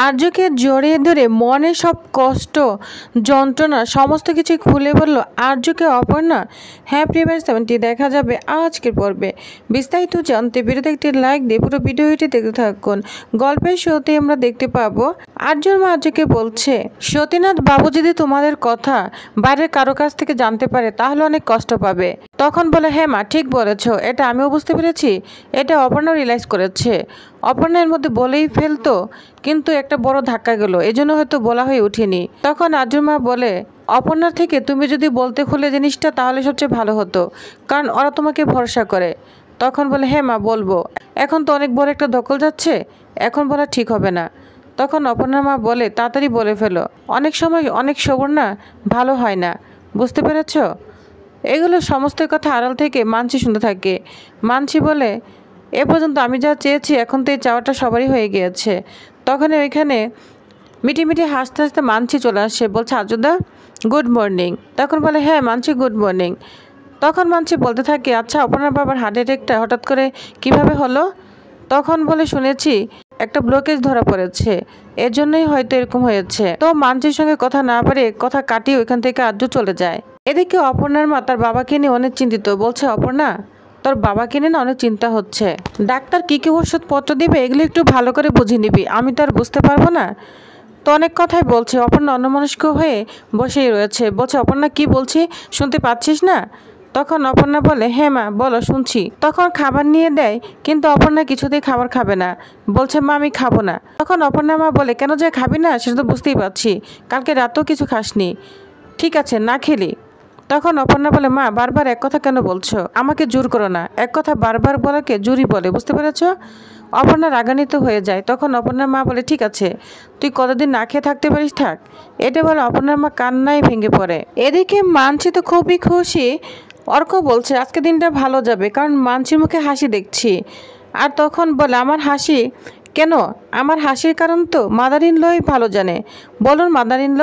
আর্যকে জড়িয়ে ধরে মনে সব কষ্ট যন্ত্রণা সমস্ত কিছু খুলে বলল আর্যকে অপর্ণা। হ্যাঁ প্রিভিয়াস 70 দেখা যাবে আজকের পর্বে। বিস্তারিত জানতে ভিডিওতে একটি লাইক দিয়ে পুরো ভিডিওটি দেখতে থাকুন। গল্পের শুরুতে আমরা দেখতে পাবো আর্যর মা আর্যকে বলছে, সতীনাথ বাবু যদি তোমাদের কথা বাইরের কারো কাছ থেকে জানতে পারে তাহলে অনেক কষ্ট পাবে। তখন বলে, হ্যাঁ মা ঠিক বলেছ, এটা আমিও বুঝতে পেরেছি, এটা অপর্ণা রিয়েলাইজ করেছে। অপর্ণার মধ্যে বলেই ফেলতো, কিন্তু একটা বড় ধাক্কা গেল, এজন্য হয়তো বলা হয়ে উঠেনি। তখন আর্যর মা বলে, অপর্ণার থেকে তুমি যদি বলতে খুলে জিনিসটা তাহলে সবচেয়ে ভালো হতো, কারণ ওরা তোমাকে ভরসা করে। তখন বলে, হ্যাঁ মা বলবো, এখন তো অনেক বড় একটা দখল যাচ্ছে, এখন বলা ঠিক হবে না। তখন অপর্ণার মা বলে, তাড়াতাড়ি বলে ফেলো, অনেক সময় অনেক সবর না ভালো হয় না, বুঝতে পেরেছ? এগুলো সমস্ত কথা আড়াল থেকে মানসি শুনতে থাকে। মানসি বলে, এ পর্যন্ত আমি যা চেয়েছি এখন তো এই চাওয়াটা সবারই হয়ে গিয়েছে। তখন ওইখানে মিটি হাসতে হাসতে মানসি চলে আসে, বলছে, আর্যদা গুড মর্নিং। তখন বলে, হ্যাঁ মানসি গুড মর্নিং। তখন মানসি বলতে থাকে, আচ্ছা আপনার বাবার হার্ট অ্যাটাকটা হঠাৎ করে কিভাবে হলো? তখন বলে, শুনেছি একটা ব্লকেজ ধরা পড়েছে, এর জন্যই হয়তো এরকম হয়েছে। তো মানসির সঙ্গে কথা না পারে কথা কাটিয়ে ওইখান থেকে আর্য চলে যায়। এদিকে অপর্ণার মা তার বাবাকে নিয়ে অনেক চিন্তিত, বলছে, অপর্ণা তোর বাবাকে নিয়ে না অনেক চিন্তা হচ্ছে, ডাক্তার কী কী ওষুধপত্র দিবে এগুলো একটু ভালো করে বুঝে নিবি, আমি তো আর বুঝতে পারবো না। তো অনেক কথাই বলছে। অপর্ণা অন্যমনস্ক হয়ে বসেই রয়েছে, বলছে, অপর্ণা কি বলছি শুনতে পাচ্ছিস না? তখন অপর্ণা বলে, হ্যাঁ মা বলো শুনছি। তখন খাবার নিয়ে দেয়, কিন্তু অপর্ণা কিছুতেই খাবার খাবে না, বলছে, মা আমি খাবো না। তখন অপর্ণা মা বলে, কেন যে খাবি না সেটা তো বুঝতেই পারছি, কালকে রাতেও কিছু খাসনি, ঠিক আছে না খেলি। তখন অপর্ণা বলে, মা বারবার এক কথা কেন বলছো? আমাকে জোর করো না, এক কথা বারবার বলাকে জোরই বলে, বুঝতে পেরেছ? অপর্ণা রাগান্বিত হয়ে যায়। তখন অপর্ণার মা বলে, ঠিক আছে তুই কতদিন না খেয়ে থাকতে পারিস থাক। এটা বলে অপর্ণার মা কান্নায় ভেঙে পড়ে। এদিকে মানসি তো খুবই খুশি। অর্ক বলছে, আজকে দিনটা ভালো যাবে, কারণ মানসির মুখে হাসি দেখছি। আর তখন বলে, আমার হাসি কেন? আমার হাসির কারণ তো মাদার ইন লই ভালো জানে, বলুন মাদার ইন ল।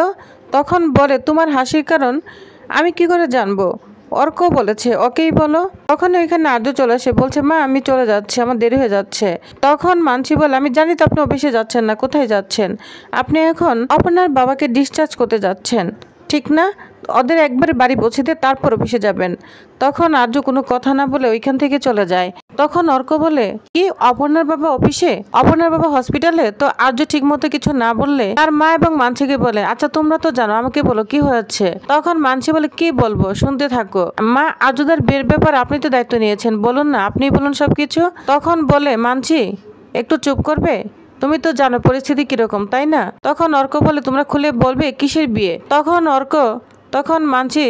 তখন বলে, তোমার হাসির কারণ আমি কি করে জানবো? অর্ক বলেছে, ওকেই বলো। তখন ওইখানে আর্য চলে আসে, বলছে, মা আমি চলে যাচ্ছি, আমার দেরি হয়ে যাচ্ছে। তখন মানসি বলে, আমি জানি তো আপনি অফিসে যাচ্ছেন না, কোথায় যাচ্ছেন? আপনি এখন আপনার বাবাকে ডিসচার্জ করতে যাচ্ছেন, ঠিক না? ওদের একবারে বাড়ি পৌঁছে দিয়ে তারপর অফিসে যাবেন। তখন আর্য কোনো কথা না বলে ওইখান থেকে চলে যায়। তখন অর্ক বলে, কি অপর্ণার বাবা অফিসে, অপর্ণার বাবা হসপিটালে? তো আর্য ঠিক মতো কিছু না বললে আর মা এবং মানসিকে বলে, আচ্ছা তোমরা তো জানো, আমাকে বলো কি হয়েছে। তখন মানসি বলে, কি বলবো শুনতে থাকো। মা আর্যদার বিয়ের ব্যাপার আপনি তো দায়িত্ব নিয়েছেন, বলুন না, আপনি বলুন সবকিছু। তখন বলে মানসি, একটু চুপ করবে? তুমি তো জানো পরিস্থিতি কিরকম, তাই না? তখন অর্ক বলে, তোমরা খুলে বলবে কিসের বিয়ে? তখন মানসি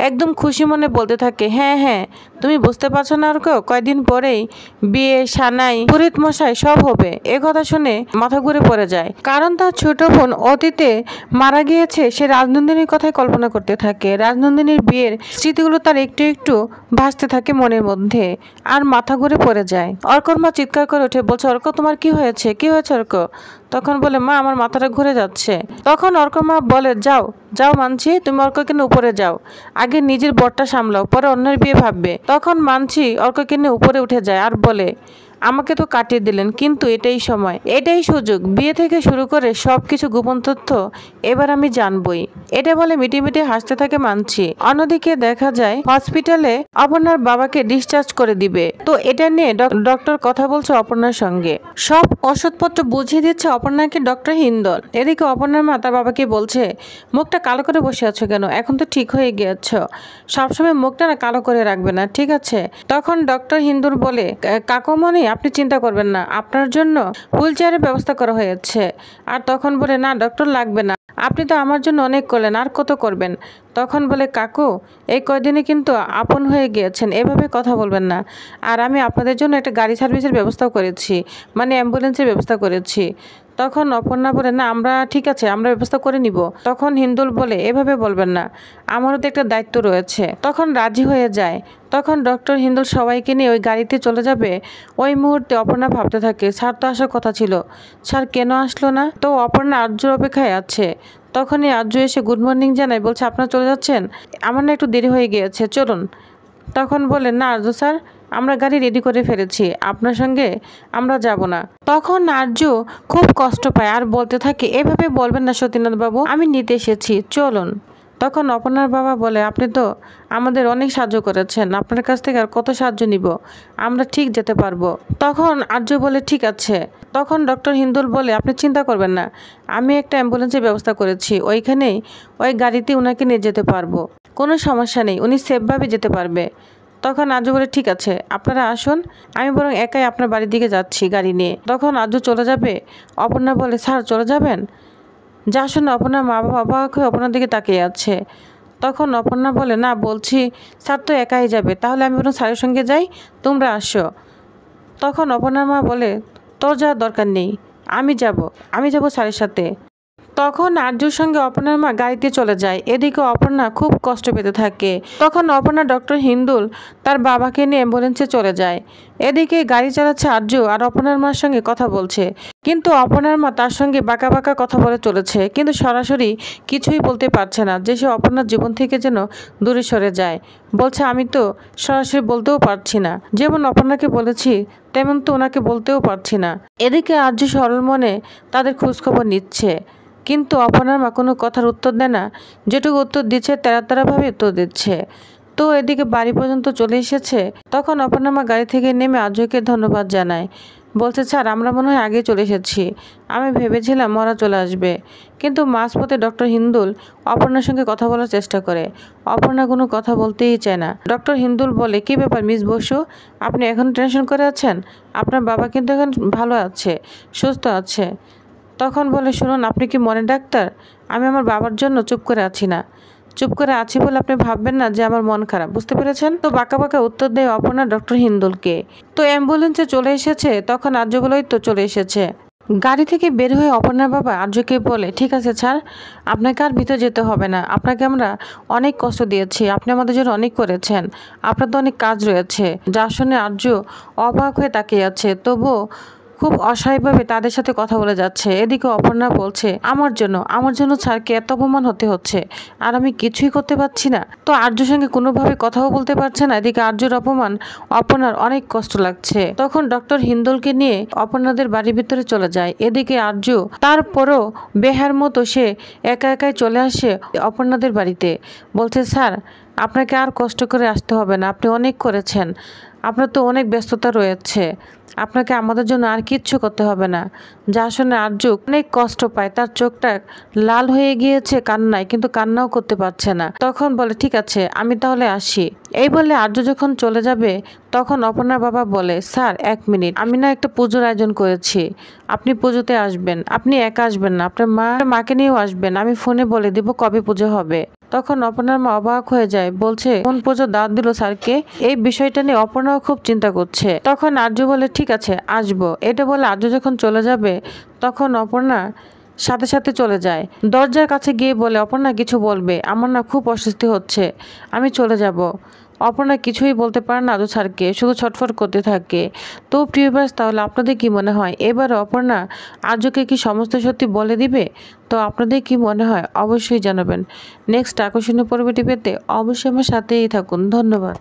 একদম খুশি মনে বলতে থাকে, হ্যাঁ হ্যাঁ তুমি বুঝতে পারছো না অর্ক, কয়দিন পরেই বিয়ে, সানাই, পুরোহিত মশাই সব হবে। এ কথা শুনে মাথা ঘুরে পড়ে যায়, কারণ তার ছোট বোন অতীতে মারা গিয়েছে। সে রাজনন্দিনীর কথাই কল্পনা করতে থাকে, রাজনন্দিনীর বিয়ের স্মৃতিগুলো তার একটু একটু ভাসতে থাকে মনের মধ্যে, আর মাথা ঘুরে পড়ে যায়। অর্কর মা চিৎকার করে ওঠে, বলছে, অর্ক তোমার কি হয়েছে, কি হয়েছে অর্ক? তখন বলে, মা আমার মাথাটা ঘুরে যাচ্ছে। তখন অর্ক মা বলে, যাও যাও মানছি, তুমি অর্ককে নিয়ে উপরে যাও, আগে নিজের বরটা সামলাও, পরে অন্যের বিয়ে ভাববে। তখন মানছি অর্ককে নিয়ে উপরে উঠে যায় আর বলে, আমাকে তো কাটিয়ে দিলেন, কিন্তু এটাই সময়, এটাই সুযোগ, বিয়ে থেকে শুরু করে সবকিছু গোপন তথ্য এবার আমি জানবই। এটা বলে মিটি হাসতে থাকে মানছি। অন্যদিকে দেখা যায় হসপিটালে অপর্ণার বাবাকে ডিসচার্জ করে দিবে। তো এটা নিয়ে ডক্টর কথা বলছে অপর্ণার সঙ্গে, সব ওষুধপত্র বুঝিয়ে দিচ্ছে অপর্ণাকে ডক্টর হিন্দল। এদিকে অপর্ণার মা তার বাবাকে বলছে, মুখটা কালো করে বসে আছো কেন? এখন তো ঠিক হয়ে গিয়েছ, সবসময় মুখটা না কালো করে রাখবে না, ঠিক আছে? তখন ডক্টর হিন্দুর বলে, কাকুমণি আপনি চিন্তা করবেন না, আপনার জন্য হুইল চেয়ারের ব্যবস্থা করা হয়েছে। আর তখন বলে, না ডক্টর লাগবে না, আপনি তো আমার জন্য অনেক করলেন, আর কত করবেন? তখন বলে, কাকু এই কয়দিনে কিন্তু আপন হয়ে গিয়েছেন, এভাবে কথা বলবেন না। আর আমি আপনাদের জন্য একটা গাড়ি সার্ভিসের ব্যবস্থা করেছি, মানে অ্যাম্বুলেন্সের ব্যবস্থা করেছি। তখন অপর্ণা বলে, না আমরা ঠিক আছে, আমরা ব্যবস্থা করে নিব। তখন হিন্দুল বলে, এভাবে বলবেন না, আমারও তো একটা দায়িত্ব রয়েছে। তখন রাজি হয়ে যায়। তখন ডক্টর হিন্দুল সবাইকে নিয়ে ওই গাড়িতে চলে যাবে। ওই মুহূর্তে অপর্ণা ভাবতে থাকে, স্যার তো আসার কথা ছিল, স্যার কেন আসলো না? তো অপর্ণা আর্যর অপেক্ষায় আছে। তখনই আর্য এসে গুড মর্নিং জানায়, বলছে, আপনারা চলে যাচ্ছেন? আমার না একটু দেরি হয়ে গিয়েছে, চলুন। তখন বলে, না আর্য স্যার আমরা গাড়ি রেডি করে ফেলেছি, আপনার সঙ্গে আমরা যাব না। তখন আর্য খুব কষ্ট পায় আর বলতে থাকে, এভাবে বলবেন না সতীনাথ বাবু, আমি নিতে এসেছি, চলুন। তখন অপর্ণার বাবা বলে, আপনি তো আমাদের অনেক সাহায্য করেছেন, আপনার কাছ থেকে আর কত সাহায্য নিব, আমরা ঠিক যেতে পারবো। তখন আর্য বলে, ঠিক আছে। তখন ডক্টর হিন্দুল বলে, আপনি চিন্তা করবেন না, আমি একটা অ্যাম্বুলেন্সের ব্যবস্থা করেছি, ওইখানেই ওই গাড়িতে উনাকে নিয়ে যেতে পারবো, কোনো সমস্যা নেই, উনি সেফভাবে যেতে পারবে। তখন আর্য বলে, ঠিক আছে, আপনারা আসুন, আমি বরং একাই আপনার বাড়ির দিকে যাচ্ছি গাড়ি নিয়ে। তখন আর্য চলে যাবে। অপর্ণা বলে, স্যার চলে যাবেন? যা শুনে অপর্ণার মা বাবা অবাক হয়ে অপর্ণার দিকে তাকিয়ে আছে। তখন অপর্ণা বলে, না, বলছি স্যার তো একাই যাবে, তাহলে আমি বরং স্যারের সঙ্গে যাই, তোমরা আসো। তখন অপর্ণার মা বলে, তোর যাওয়ার দরকার নেই, আমি যাব স্যারের সাথে। তখন আর্যর সঙ্গে অপর্ণার মা গাড়িতে চলে যায়। এদিকে অপর্ণা খুব কষ্ট পেতে থাকে। তখন অপর্ণা ডক্টর হিন্দুল তার বাবাকে নিয়ে অ্যাম্বুলেন্সে চলে যায়। এদিকে গাড়ি চালাচ্ছে আর্য আর অপর্ণার মার সঙ্গে কথা বলছে, কিন্তু অপর্ণার মা তার সঙ্গে বাঁকা বাঁকা কথা বলে চলেছে, কিন্তু সরাসরি কিছুই বলতে পারছে না, যে সে অপর্ণার জীবন থেকে যেন দূরে সরে যায়। বলছে, আমি তো সরাসরি বলতেও পারছি না, যেমন অপর্ণাকে বলেছি তেমন তো ওনাকে বলতেও পারছি না। এদিকে আর্য সরল মনে তাদের খোঁজখবর নিচ্ছে, কিন্তু অপর্ণার মা কোনো কথার উত্তর দেয় না, যেটুকু উত্তর দিচ্ছে তেরাভাবে উত্তর দিচ্ছে। তো এদিকে বাড়ি পর্যন্ত চলে এসেছে। তখন অপর্ণার মা গাড়ি থেকে নেমে আর্যকে ধন্যবাদ জানায়, বলছে, স্যার আমরা মনে হয় আগে চলে এসেছি, আমি ভেবেছিলাম ওরা চলে আসবে। কিন্তু মাঝপথে ডক্টর হিন্দুল অপর্ণার সঙ্গে কথা বলার চেষ্টা করে। অপর্ণা কোনো কথা বলতেই চায় না। ডক্টর হিন্দুল বলে, কি ব্যাপার মিস বসু, আপনি এখন টেনশন করে আছেন? আপনার বাবা কিন্তু এখন ভালো আছে, সুস্থ আছে। তখন বলে, শুনুন, আপনি কি মনে ডাক্তার? আমি আমার বাবার জন্য চুপ করে আছি না, চুপ করে আছি বলে আপনি ভাববেন না যে আমার মন খারাপ, বুঝতে পেরেছেন? তো বাঁকা বাঁকা উত্তর দেয় অপর্ণা ডক্টর হিন্দুলকে। তো অ্যাম্বুলেন্সে চলে এসেছে। তখন আর্য বলেই তো চলে এসেছে। গাড়ি থেকে বের হয়ে অপর্ণার বাবা আর্যকে বলে, ঠিক আছে স্যার, আপনাকে আর ভিতরে যেতে হবে না, আপনাকে আমরা অনেক কষ্ট দিয়েছি, আপনি আমাদের জন্য অনেক করেছেন, আপনার তো অনেক কাজ রয়েছে। যা শুনে আর্য অবাক হয়ে তাকিয়ে আছে, তবুও খুব অস্বাভাবিকভাবে তাদের সাথে কথা বলে যাচ্ছে। এদিকে অপর্ণা বলছে, আমার জন্য স্যারকে এত অপমান হতে হচ্ছে, আর আমি কিছুই করতে পারছি না। তো আর্যর সঙ্গে কোনোভাবে কথাও বলতে পারছে না। এদিকে আর্যর অপমান অপর্ণার অনেক কষ্ট লাগছে। তখন ডক্টর হিন্দুলকে নিয়ে অপর্ণাদের বাড়ির ভিতরে চলে যায়। এদিকে আর্য তারপরও বেহার মতো সে একা একাই চলে আসে অপর্ণাদের বাড়িতে। বলছে, স্যার আপনাকে আর কষ্ট করে আসতে হবে না, আপনি অনেক করেছেন, আপনার তো অনেক ব্যস্ততা রয়েছে, আপনাকে আমাদের জন্য আর কিচ্ছু করতে হবে না। যা শুনে আর্য অনেক কষ্ট পায়, তার চোখটা লাল হয়ে গিয়েছে কান্নায়, কিন্তু কান্নাও করতে পারছে না। তখন বলে, ঠিক আছে, আমি তাহলে আসি। এই বলে আর্য যখন চলে যাবে, তখন অপর্ণার বাবা বলে, স্যার 1 মিনিট, আমি না একটা পুজোর আয়োজন করেছি, আপনি পুজোতে আসবেন, আপনি একা আসবেন না, আপনার মাকে নিয়েও আসবেন, আমি ফোনে বলে দিব কবে পুজো হবে। তখন অপর্ণার মা অবাক হয়ে যায়, বলছে, কোন পুজো দাওয়াত দিল স্যারকে? এই বিষয়টা নিয়ে অপর্ণাও খুব চিন্তা করছে। তখন আর্য বলে, ঠিক আছে আসবো। এটা বলে আর্য যখন চলে যাবে, তখন অপর্ণা সাথে সাথে চলে যায়। দরজার কাছে গিয়ে বলে, অপর্ণা কিছু বলবে, আমার না খুব অস্বস্তি হচ্ছে, আমি চলে যাব। অপর্ণা কিছুই বলতে পারে না আর্য স্যারকে, শুধু ছটফট করতে থাকে। তো প্রিয় ভিউয়ার্স, তাহলে আপনাদের কি মনে হয় এবার অপর্ণা আর্যকে কি সমস্ত সত্যি বলে দিবে? তো আপনাদের কি মনে হয় অবশ্যই জানাবেন। নেক্সট আকর্ষণীয় পর্বটি পেতে অবশ্যই আমার সাথেই থাকুন। ধন্যবাদ।